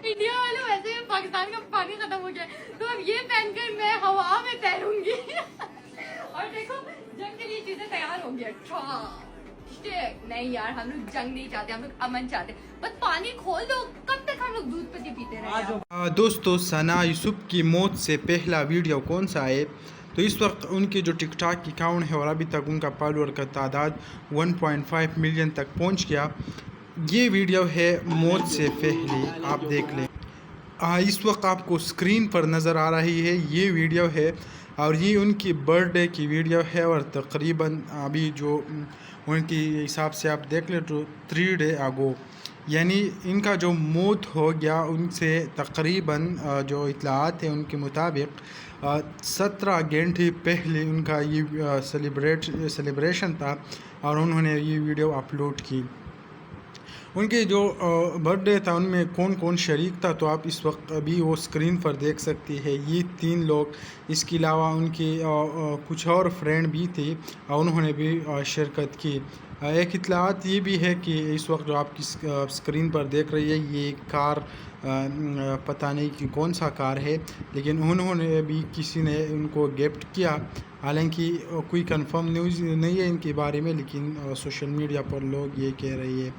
India والے ویسے بھی پاکستان کا پانی ختم ہو گیا تو اب یہ پہن کر میں ہوا میں تیروں گی اور دیکھو جنگ کے لیے چیزیں تیار ہو گیا. نہیں یار ہم لوگ جنگ نہیں چاہتے, ہم لوگ امن چاہتے, بس پانی کھول دو. کب تک ہم لوگ دودھ پتی پیتے رہے. دوستو ثنا یوسف کی موت سے پہلا ویڈیو کون سا ہے؟ تو اس وقت ان کے جو ٹک ٹاک اکاؤنٹ ہے اور ابھی تک ان کا فالوور کا تعداد 1.5 ملین تک پہنچ گیا. یہ ویڈیو ہے موت سے پہلے, آپ دیکھ لیں. اس وقت آپ کو اسکرین پر نظر آ رہی ہے یہ ویڈیو ہے اور یہ ان کی برتھ ڈے کی ویڈیو ہے اور تقریباً ابھی جو ان کی حساب سے آپ دیکھ لیں تو 3 ڈے اگو یعنی ان کا جو موت ہو گیا ان سے تقریباً جو اطلاعات ہیں ان کے مطابق 17 گھنٹے پہلے ان کا یہ سیلیبریشن تھا اور انہوں نے یہ ویڈیو اپلوڈ کی. ان کے جو برتھ ڈے تھا ان میں کون کون شریک تھا تو آپ اس وقت ابھی وہ اسکرین پر دیکھ سکتی ہے. یہ 3 لوگ, اس کے علاوہ ان کے کچھ اور فرینڈ بھی تھے اور انہوں نے بھی شرکت کی. ایک اطلاعات یہ بھی ہے کہ اس وقت جو آپ کی اسکرین پر دیکھ رہی ہے یہ کار پتہ نہیں کہ کون سا کار ہے لیکن انہوں نے بھی کسی نے ان کو گفٹ کیا. حالانکہ کوئی کنفرم نیوز نہیں ہے ان کے بارے میں لیکن سوشل میڈیا پر لوگ یہ کہہ رہے ہیں.